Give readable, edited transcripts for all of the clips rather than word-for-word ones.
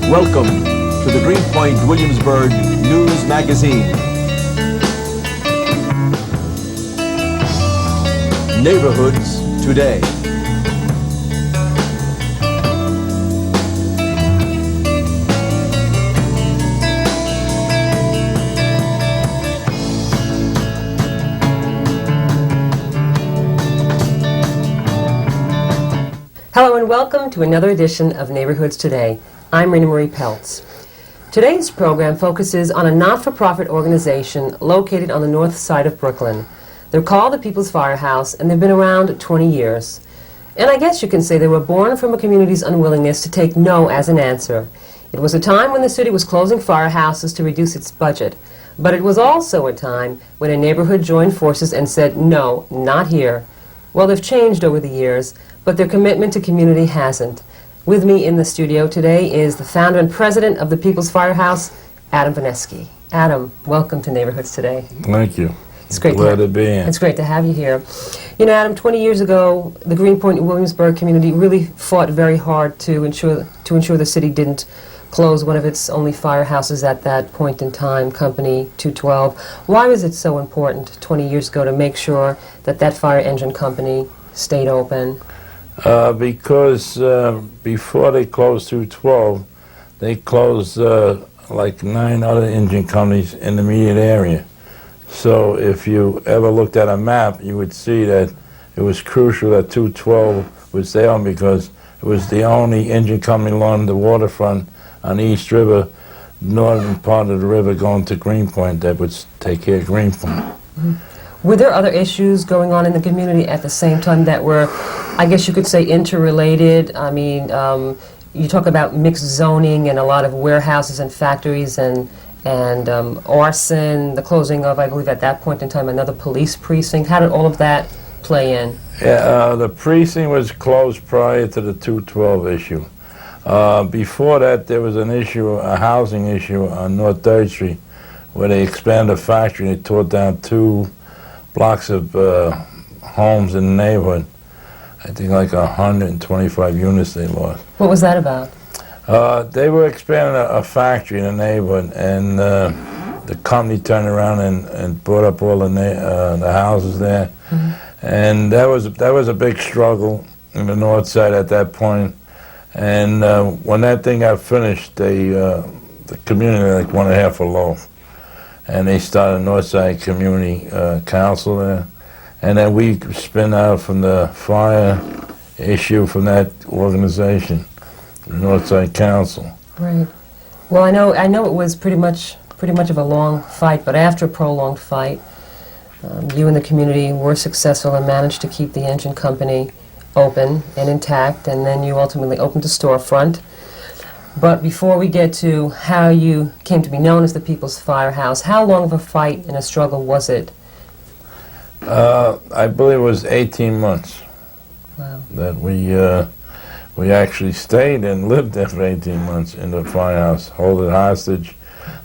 Welcome to the GREENPOINT Williamsburg News Magazine. Neighborhoods Today. Hello and welcome to another edition of Neighborhoods Today. I'm REENA PELC. Today's program focuses on a not-for-profit organization located on the north side of Brooklyn. They're called the People's Firehouse, and they've been around 20 years. And I guess you can say they were born from a community's unwillingness to take no as an answer. It was a time when the city was closing firehouses to reduce its budget. But it was also a time when a neighborhood joined forces and said, no, not here. Well, they've changed over the years, but their commitment to community hasn't. With me in the studio today is the founder and president of the People's Firehouse, Adam VENESKI. Adam, welcome to Neighborhoods Today. Thank you. It's great to be here. It's great to have you here. You know, Adam, 20 years ago, the GREENPOINT Williamsburg community really fought very hard to ensure the city didn't close one of its only firehouses at that point in time, Company 212. Why was it so important 20 years ago to make sure that that fire engine company stayed open? Because before they closed 212, they closed like 9 other engine companies in the immediate area. So if you ever looked at a map, you would see that it was crucial that 212 would stay on because it was the only engine company along the waterfront on the East River, northern part of the river going to GREENPOINT that would take care of GREENPOINT. Mm-hmm. Were there other issues going on in the community at the same time that were, I guess you could say, interrelated? I mean, you talk about mixed zoning and a lot of warehouses and factories and arson, the closing of, I believe at that point in time, another police precinct. How did all of that play in? Yeah, the precinct was closed prior to the 212 issue. Before that, there was an issue, a housing issue on North 3rd Street, where they expanded a factory. They tore down 2 blocks of homes in the neighborhood. I think like 125 units they lost. What was that about? They were expanding a factory in the neighborhood, and the company turned around and brought up all the houses there. Mm-hmm. And that was a big struggle in the north side at that point. And when that thing got finished, the community like wanted half a loaf. And they started Northside Community Council there. And then we spin out from the fire issue from that organization, the Northside Council. Right. Well, I know it was pretty much of a long fight, but after a prolonged fight, you and the community were successful and managed to keep the engine company open and intact, and then you ultimately opened a storefront. But before we get to how you came to be known as the People's Firehouse, how long of a fight and a struggle was it? I believe it was 18 months. Wow. That we actually stayed and lived there for 18 months in the firehouse, holding hostage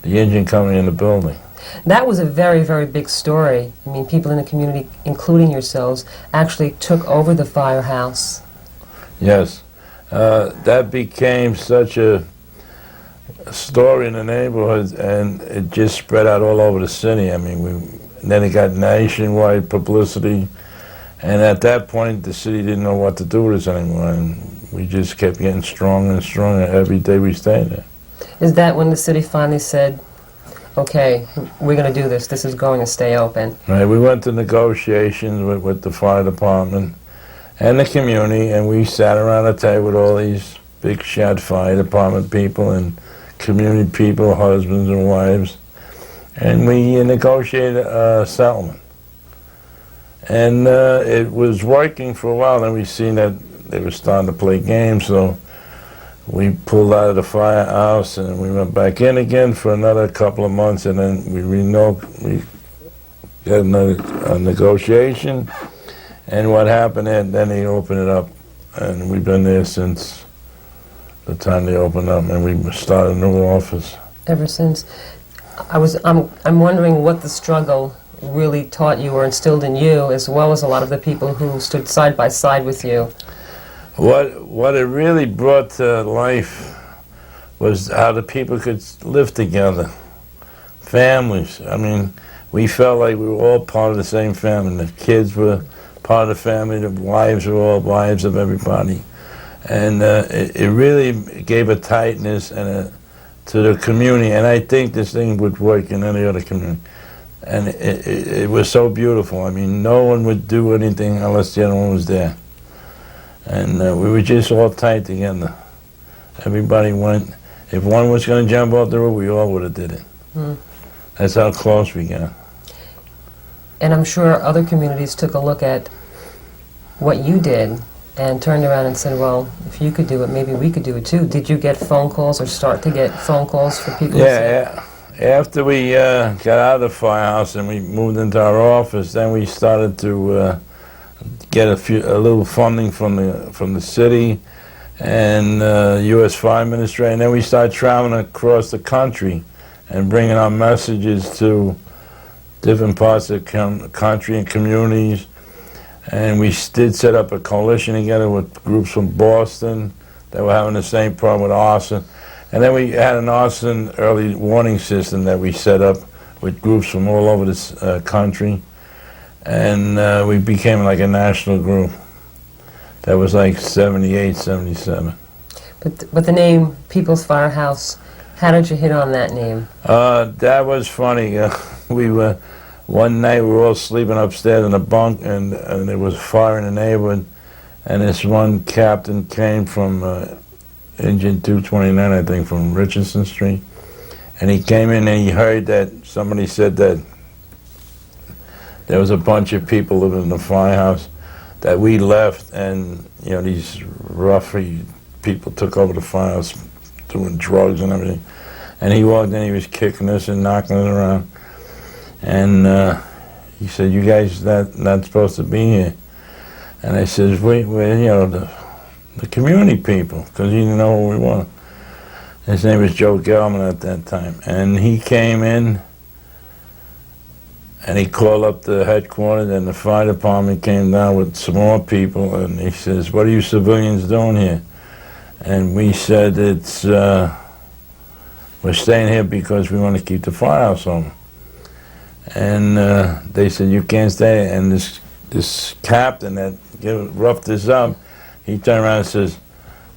the engine company in the building. That was a very, very big story. I mean, people in the community, including yourselves, actually took over the firehouse. Yes. That became such a story in the neighborhood, and it just spread out all over the city. I mean, then it got nationwide publicity, and at that point, the city didn't know what to do with us anymore, and we just kept getting stronger and stronger every day we stayed there. Is that when the city finally said, okay, we're going to do this, this is going to stay open? Right, we went to negotiations with the fire department and the community, and we sat around a table with all these big shot fire department people and community people, husbands and wives, and we negotiated a settlement. And it was working for a while, then we seen that they were starting to play games, so we pulled out of the firehouse and we went back in again for another couple of months, and then we got another negotiation. And what happened then they opened it up, and we've been there since the time they opened up, and we started a new office. Ever since. I'm wondering what the struggle really taught you or instilled in you, as well as a lot of the people who stood side by side with you. What it really brought to life was how the people could live together, families. I mean, we felt like we were all part of the same family. The kids were part of the family, the wives were all wives of everybody. And it really gave a tightness and to the community, and I think this thing would work in any other community. And it was so beautiful. I mean, no one would do anything unless the other one was there. And we were just all tight together. Everybody went. If one was going to jump off the roof, we all would have did it. Mm. That's how close we got. And I'm sure other communities took a look at what you did and turned around and said, well, if you could do it, maybe we could do it too. Did you get phone calls or start to get phone calls for people? Yeah. After we got out of the firehouse and we moved into our office, then we started to get a little funding from the city and U.S. Fire Administration, and then we started traveling across the country and bringing our messages to different parts of the country and communities. And we did set up a coalition together with groups from Boston that were having the same problem with arson. And then we had an arson early warning system that we set up with groups from all over this country. And we became like a national group. That was like 78, 77. But the name People's Firehouse, how did you hit on that name? That was funny. One night we were all sleeping upstairs in a bunk, and there was a fire in the neighborhood, and this one captain came from Engine 229, I think, from Richardson Street, and he came in and he heard that somebody said that there was a bunch of people living in the firehouse, that we left, and these roughy people took over the firehouse doing drugs and everything, and he walked in, he was kicking us and knocking us around. And he said, "You guys not supposed to be here." And I said, "We're the community people," because he didn't know who we were. His name was Joe Gelman at that time, and he came in and he called up the headquarters, and the fire department came down with some more people, and he says, "What are you civilians doing here?" And we said, we're staying here because we want to keep the firehouse open. And they said, "You can't stay." And this captain that roughed us up, he turned around and says,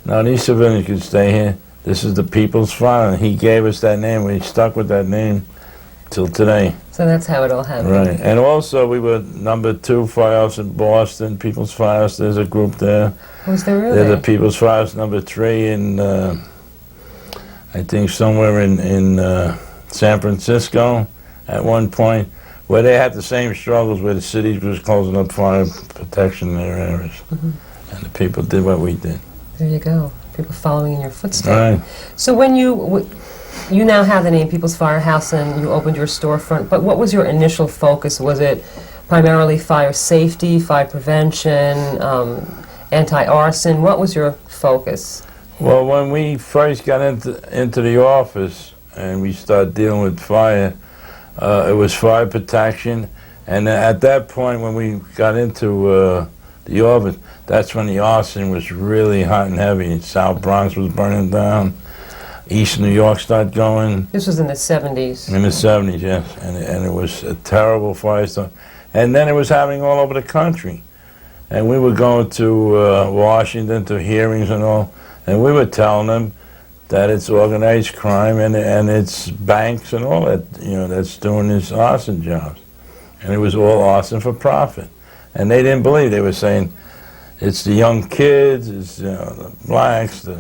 "No, these civilians can stay here. This is the People's Fire." And he gave us that name. We stuck with that name till today. So that's how it all happened. Right. And also we were #2 firehouse in Boston, People's Firehouse. There's a group there. Was there really? There's a People's Firehouse #3 in, I think somewhere in San Francisco. At one point, where they had the same struggles, where the city was closing up fire protection in their areas. Mm-hmm. And the people did what we did. There you go. People following in your footsteps. Right. So when you now have the name People's Firehouse and you opened your storefront, but what was your initial focus? Was it primarily fire safety, fire prevention, anti-arson? What was your focus? Well, when we first got into the office and we started dealing with fire, it was fire protection, and at that point when we got into the office, that's when the arson was really hot and heavy. South Bronx was burning down, East New York started going. This was in the 70s. In the 70s, yes, and it was a terrible firestorm. And then it was happening all over the country. And we were going to Washington to hearings and all, and we were telling them that it's organized crime and it's banks and all that, that's doing these arson jobs. And it was all arson for profit. And they didn't believe. They were saying it's the young kids, it's the blacks, the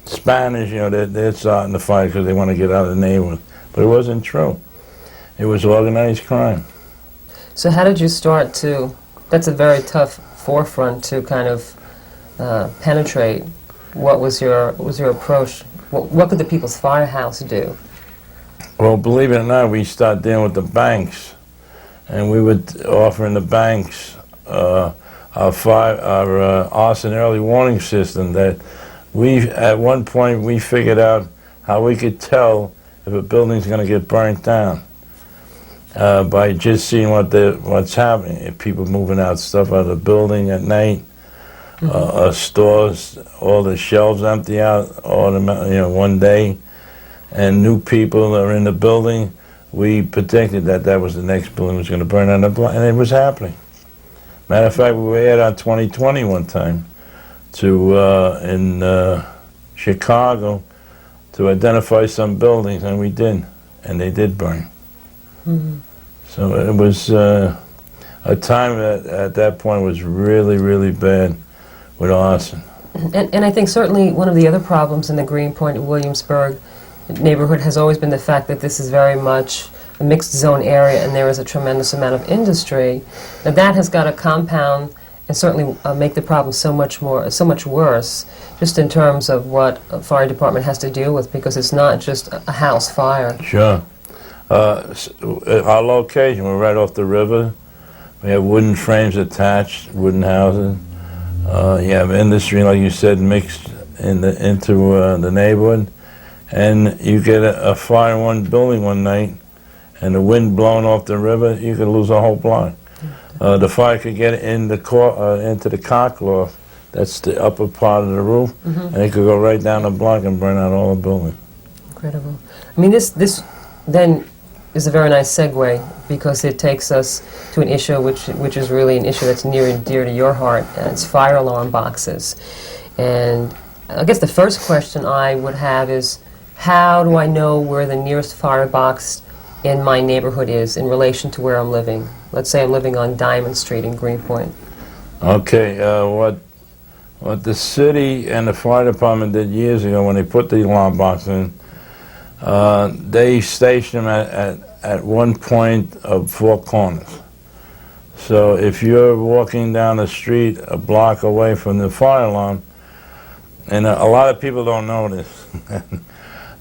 Spanish, they're starting the fight because they want to get out of the neighborhood. But it wasn't true. It was organized crime. So how did you start to, that's a very tough forefront to kind of penetrate. What was your approach? What could the People's Firehouse do? Well, believe it or not, we started dealing with the banks, and we were offering the banks our arson early warning system. That at one point we figured out how we could tell if a building's going to get burnt down by just seeing what's happening. If people moving out stuff out of the building at night, stores, all the shelves empty out, one day, and new people are in the building. We predicted that was the next building was going to burn down, and it was happening. Matter of fact, we were out on 2020 one time in Chicago to identify some buildings, and we did, and they did burn. Mm-hmm. So it was a time at that point was really, really bad with arson. And I think certainly one of the other problems in the Greenpoint Williamsburg neighborhood has always been the fact that this is very much a mixed zone area and there is a tremendous amount of industry. Now that has got to compound and certainly make the problem so much worse, just in terms of what a fire department has to deal with, because it's not just a house fire. Sure. Our location, we're right off the river. We have wooden frames attached, wooden houses. You have industry, like you said, mixed into the neighborhood. And you get a fire in one building one night, and the wind blowing off the river, you could lose a whole block. The fire could get into the cock loft, that's the upper part of the roof, and it could go right down the block and burn out all the building. Incredible. I mean, this then is a very nice segue, because it takes us to an issue which is really an issue that's near and dear to your heart, and it's fire alarm boxes. And I guess the first question I would have is, how do I know where the nearest fire box in my neighborhood is in relation to where I'm living? Let's say I'm living on Diamond Street in Greenpoint. Okay, what the city and the fire department did years ago when they put the alarm box in, they stationed them at one point of 4 corners. So if you're walking down the street a block away from the fire alarm, and a lot of people don't know this,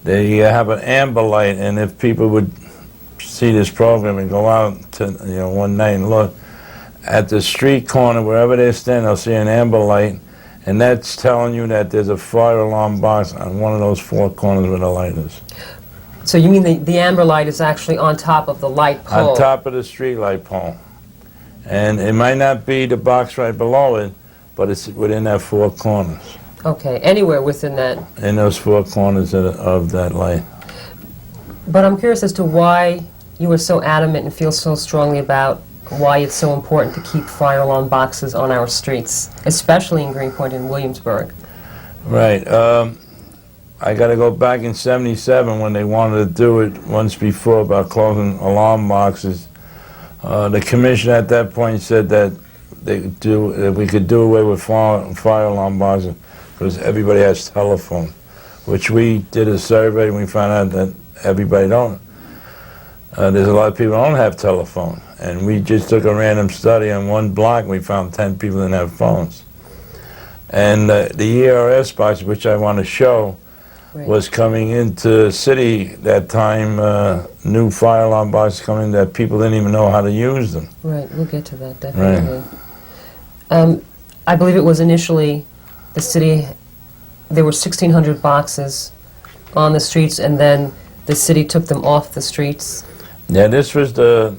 they have an amber light, and if people would see this program and go out to one night and look at the street corner, wherever they stand, they'll see an amber light, and that's telling you that there's a fire alarm box on one of those 4 corners where the light is. So you mean the amber light is actually on top of the light pole? On top of the street light pole. And it might not be the box right below it, but it's within that 4 corners. Okay, anywhere within that. In those 4 corners of that light. But I'm curious as to why you were so adamant and feel so strongly about why it's so important to keep fire alarm boxes on our streets, especially in Greenpoint and Williamsburg. Right. I got to go back in '77 when they wanted to do it once before about closing alarm boxes. The commission at that point said that we could do away with fire alarm boxes because everybody has telephone, which we did a survey and we found out that everybody don't. There's a lot of people who don't have telephone, and we just took a random study on one block and we found 10 people didn't have phones. And the ERS box, which I want to show, was coming into the city that time, new fire alarm boxes coming that people didn't even know how to use them. Right, we'll get to that, definitely. Right. I believe it was initially the city, there were 1,600 boxes on the streets, and then the city took them off the streets. Yeah, this was the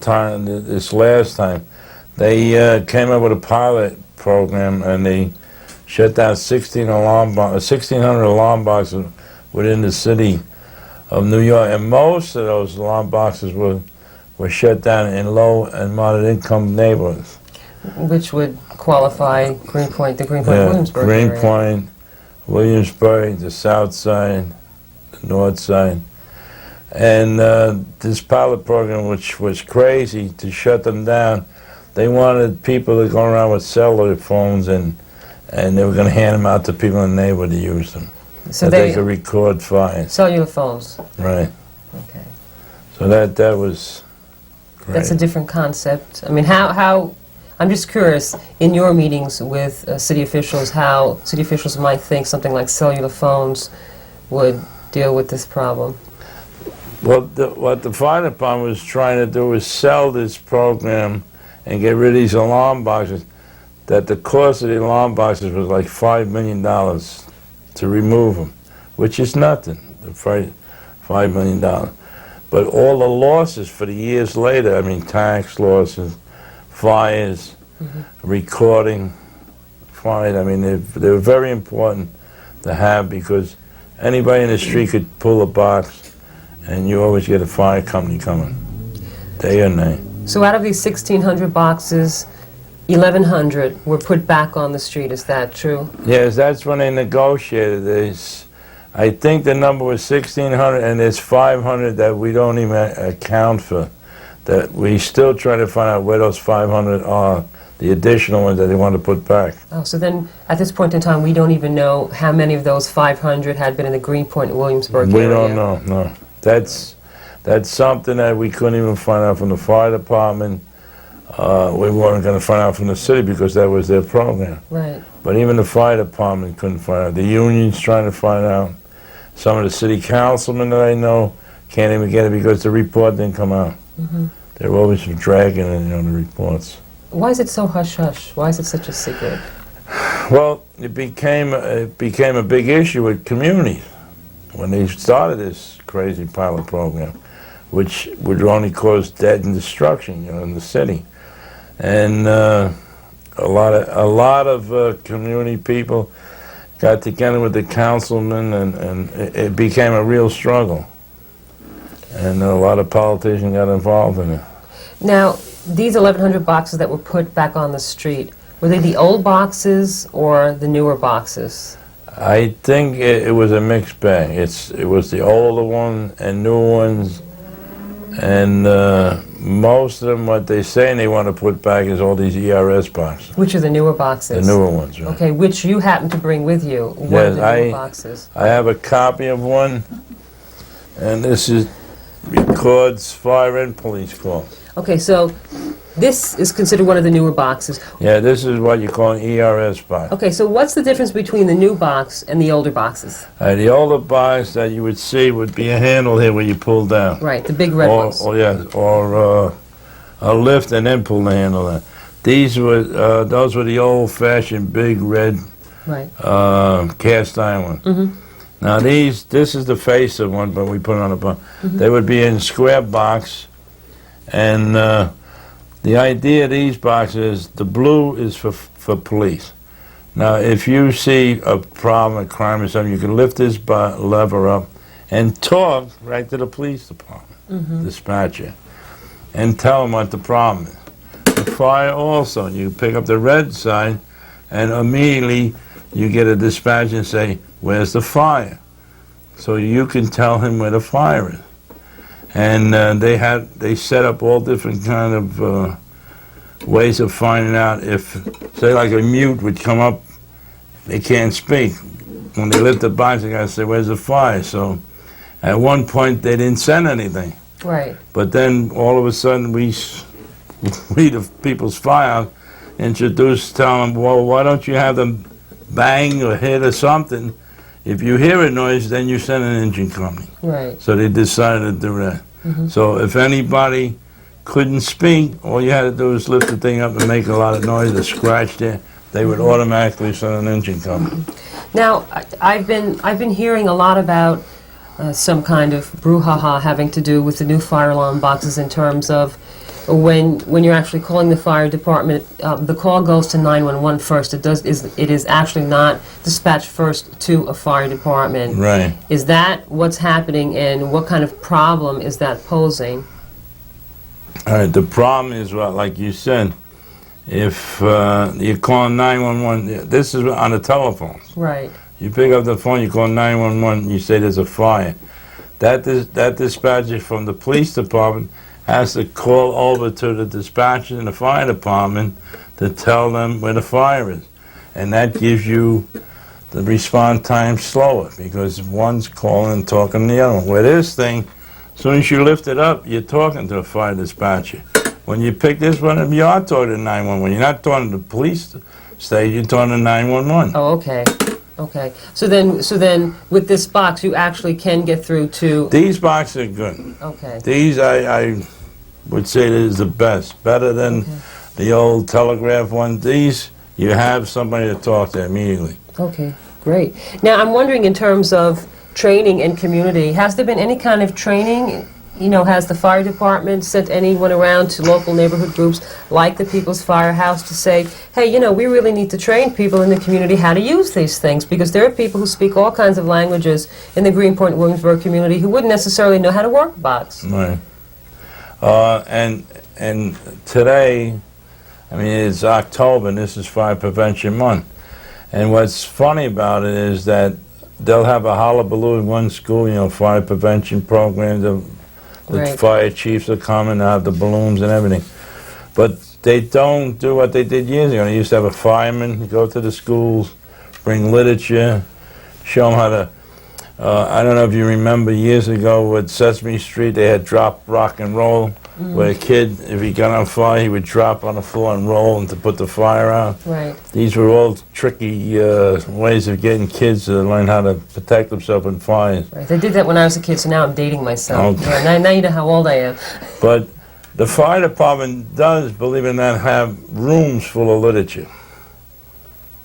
time, this last time. They came up with a pilot program, and they shut down 1,600 alarm boxes within the city of New York, and most of those alarm boxes were shut down in low and moderate income neighborhoods. Which would qualify Greenpoint, the Greenpoint Williamsburg area. Greenpoint, Williamsburg, the south side, the north side. And this pilot program, which was crazy to shut them down, they wanted people to go around with cellular phones, and they were going to hand them out to people in the neighborhood to use them. So they could record fires. Cellular phones. Right. Okay. So that was great. That's a different concept. I mean, how I'm just curious, in your meetings with city officials, how city officials might think something like cellular phones would deal with this problem. Well, what the fire department was trying to do was sell this program and get rid of these alarm boxes, that the cost of the alarm boxes was like $5 million to remove them, which is nothing, $5 million. But all the losses for the years later, I mean tax losses, fires, recording, required. I mean, they were very important to have because anybody in the street could pull a box, and you always get a fire company coming, day or night. So out of these 1,600 boxes, 1,100 were put back on the street. Is that true? Yes, that's when they negotiated this. I think the number was 1,600, and there's 500 that we don't even account for, that we still try to find out where those 500 are, the additional ones that they want to put back. Oh, so then at this point in time, we don't even know how many of those 500 had been in the GREENPOINT, Williamsburg area. We don't know, no. That's something that we couldn't even find out from the fire department. We weren't going to find out from the city because that was their program. Right. But even the fire department couldn't find out. The union's trying to find out. Some of the city councilmen that I know can't even get it because the report didn't come out. Mm-hmm. They're always dragging it, the reports. Why is it so hush-hush? Why is it such a secret? Well, it became a big issue with communities when they started this crazy pilot program, which would only cause death and destruction, in the city. And a lot of community people got together with the councilmen, and it became a real struggle. And a lot of politicians got involved in it. Now, these 1,100 boxes that were put back on the street, were they the old boxes or the newer boxes? I think it was a mixed bag. It was the older ones and new ones, and most of them, what they're saying they want to put back is all these ERS boxes. Which are the newer boxes? The newer ones, right. Okay, which you happen to bring with you. One of the newer boxes. I have a copy of one, and this records fire and police calls. Okay, so this is considered one of the newer boxes. Yeah, this is what you call an ERS box. Okay, so what's the difference between the new box and the older boxes? The older box that you would see would be a handle here where you pull down. Right, the big red ones. Or a lift and then pull the handle down. Those were the old-fashioned big red cast iron ones. Mm-hmm. Now this is the face of one, but we put it on a box. Mm-hmm. They would be in square box, and the idea of these boxes, the blue is for police. Now, if you see a problem, a crime or something, you can lift this lever up and talk right to the police department, dispatcher, and tell them what the problem is. The fire also, you pick up the red side, and immediately you get a dispatcher and say, "Where's the fire?" So you can tell him where the fire is. And they set up all different kind of ways of finding out if, say, like a mute would come up, they can't speak. When they lift the box, they got to say, "Where's the fire?" So at one point, they didn't send anything. Right. But then all of a sudden, we the people's file, tell them, "Well, why don't you have them bang or hit or something? If you hear a noise, then you send an engine company." Right. So they decided to do that. Mm-hmm. So if anybody couldn't speak, all you had to do was lift the thing up and make a lot of noise, a scratch there, they would automatically send an engine company. Now, I've been hearing a lot about some kind of brouhaha having to do with the new fire alarm boxes in terms of when you're actually calling the fire department, the call goes to 911 first. It is actually not dispatched first to a fire department. Right. Is that what's happening, and what kind of problem is that posing? All right. The problem is, well, like you said, if you're calling 911, this is on the telephone. Right. You pick up the phone, you call 911, you say there's a fire. That dispatcher from the police department has to call over to the dispatcher in the fire department to tell them where the fire is. And that gives you the response time slower because one's calling and talking to the other one. Where this thing, as soon as you lift it up, you're talking to the fire dispatcher. When you pick this one up, you are talking to 911. You're not talking to the police station, you're talking to 911. Oh, okay. Okay. So then with this box, you actually can get through to... These boxes are good. Okay. These, I would say, is the best. Better than the old telegraph one. These, you have somebody to talk to immediately. Okay, great. Now, I'm wondering in terms of training and community, has there been any kind of training you know, has the fire department sent anyone around to local neighborhood groups like the People's Firehouse to say, hey, you know, we really need to train people in the community how to use these things, because there are people who speak all kinds of languages in the Greenpoint, Williamsburg community who wouldn't necessarily know how to work a box. Right. And today, I mean, it's October, and this is Fire Prevention Month. And what's funny about it is that they'll have a hullabaloo in one school, you know, fire prevention programs. The Right. fire chiefs will come and have the balloons and everything. But they don't do what they did years ago. They used to have a fireman go to the schools, bring literature, show them how to. I don't know if you remember years ago with Sesame Street, they had drop, rock, and roll, where a kid, if he got on fire, he would drop on the floor and roll and to put the fire out. Right. These were all tricky ways of getting kids to learn how to protect themselves in fires. Right. They did that when I was a kid, so now I'm dating myself. Okay. Yeah, now you know how old I am. But the fire department does, believe it or not, have rooms full of literature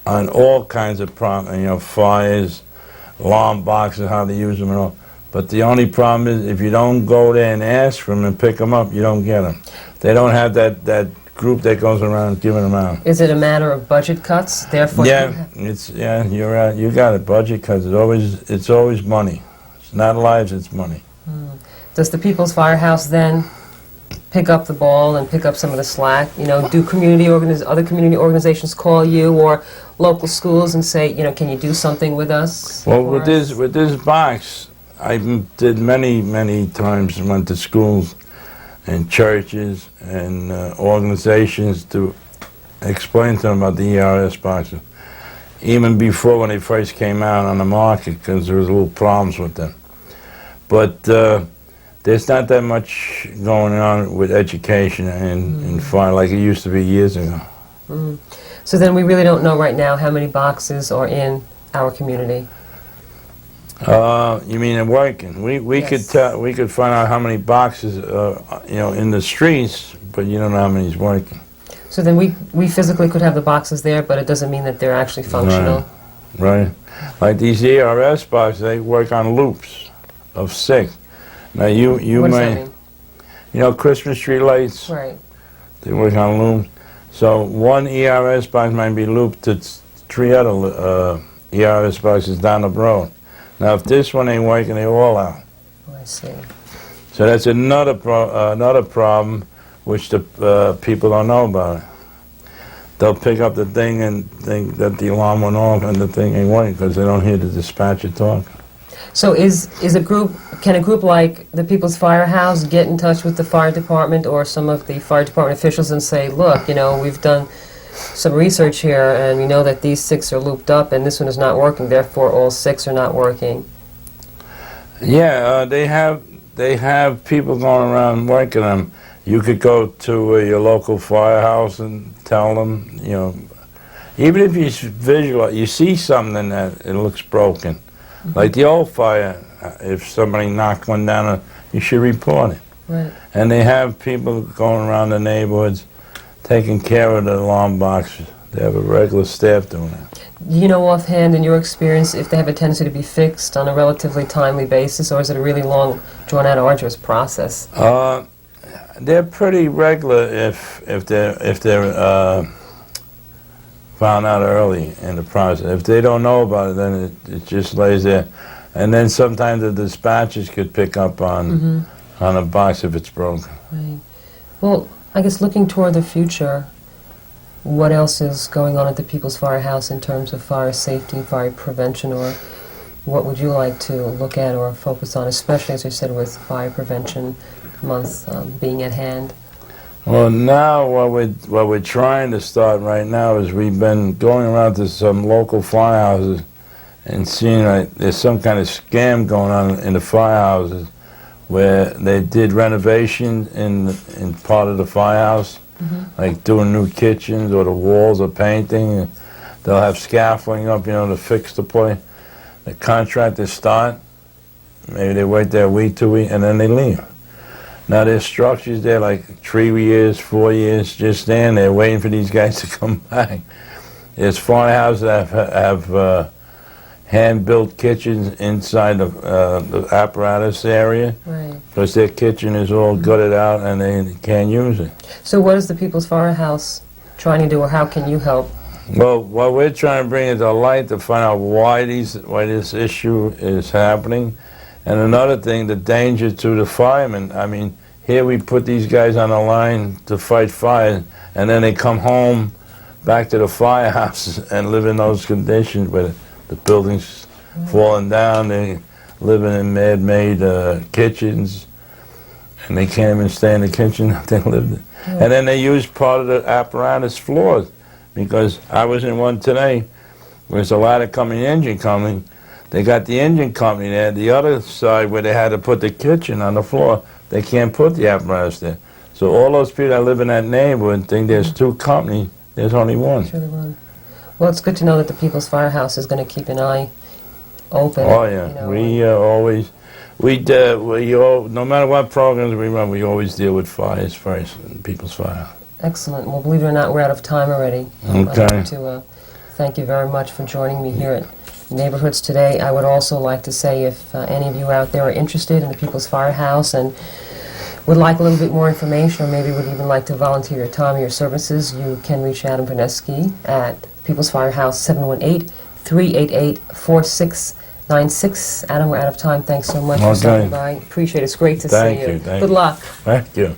on all kinds of problems, you know, fires, alarm boxes, how to use them and all. But the only problem is if you don't go there and ask for them and pick them up, you don't get them. They don't have that group that goes around giving them out. Is it a matter of budget cuts? Therefore, Yeah, you're right. You got it. Budget cuts. It's always money. It's not lives. It's money. does the People's Firehouse then pick up the ball and pick up some of the slack? You know, do other community organizations call you or local schools and say, you know, can you do something with us? Well, with this box, I did many times, went to schools and churches and organizations to explain to them about the ERS boxes. Even before when they first came out on the market, because there was little problems with them. But there's not that much going on with education in fire like it used to be years ago. So then we really don't know right now how many boxes are in our community. You mean in working? We Yes. we could find out how many boxes you know, in the streets, but you don't know how many's working. So then we physically could have the boxes there, but it doesn't mean that they're actually functional. Right. Like these ERS boxes, they work on loops of 6. Now you What does that may, mean? you know, Christmas tree lights, Right. they work on loops. So one ERS box might be looped to 3 other ERS boxes down the road. Now if this one ain't working, they're all out. Oh, I see. So that's another problem which the people don't know about. They'll pick up the thing and think that the alarm went off and the thing ain't working because they don't hear the dispatcher talk. So can a group like the People's Firehouse get in touch with the fire department or some of the fire department officials and say, look, you know, we've done some research here and we know that these 6 are looped up and this one is not working, therefore all 6 are not working? Yeah, they have people going around working them. You could go to your local firehouse and tell them, you know, even if you visualize, you see something that it looks broken. Like the old fire, if somebody knocked one down, you should report it. Right. And they have people going around the neighborhoods taking care of the alarm boxes. They have a regular staff doing that. Do you know offhand, in your experience, if they have a tendency to be fixed on a relatively timely basis, or is it a really long, drawn-out, arduous process? They're pretty regular if they're found out early in the process. If they don't know about it, then it just lays there. And then sometimes the dispatchers could pick up on a box if it's broken. Right. Well, I guess looking toward the future, what else is going on at the People's Firehouse in terms of fire safety, fire prevention, or what would you like to look at or focus on, especially, as you said, with Fire Prevention Month being at hand? Well, now what we're trying to start right now is we've been going around to some local firehouses and seeing like there's some kind of scam going on in the firehouses where they did renovation in part of the firehouse, like doing new kitchens or the walls or painting. They'll have scaffolding up, you know, to fix the place. The contractors start, maybe they wait there a week, 2 weeks, and then they leave. Now there's structures there like 3 years, 4 years, just standing there waiting for these guys to come back. There's firehouses that have hand-built kitchens inside the apparatus area, Right. because their kitchen is all gutted out and they can't use it. So what is the People's Firehouse trying to do, or how can you help? Well, what we're trying to bring is a light to find out why this issue is happening, and another thing, the danger to the firemen. I mean, here we put these guys on the line to fight fire, and then they come home back to the firehouse and live in those conditions where the building's falling down, they living in man-made kitchens, and they can't even stay in the kitchen they live in. And then they use part of the apparatus floors, because I was in one today, there's a ladder coming, engine coming, they got the engine company there, the other side where they had to put the kitchen on the floor, they can't put the apparatus there. So all those people that live in that neighborhood think there's two companies, there's only one. Sure they will. Well, it's good to know that the People's Firehouse is going to keep an eye open. Oh yeah, you know, we always, no matter what programs we run, we always deal with fires first, in People's Firehouse. Excellent. Well, believe it or not, we're out of time already. Okay. I'd like to thank you very much for joining me here at Neighborhoods Today. I would also like to say, if any of you out there are interested in the People's Firehouse and would like a little bit more information, or maybe would even like to volunteer your time or your services, you can reach Adam VENESKI at People's Firehouse, 718-388-4696. Adam, we're out of time. Thanks so much for stopping by. Appreciate it. It's great to see you. Thank you. Good luck. Thank you.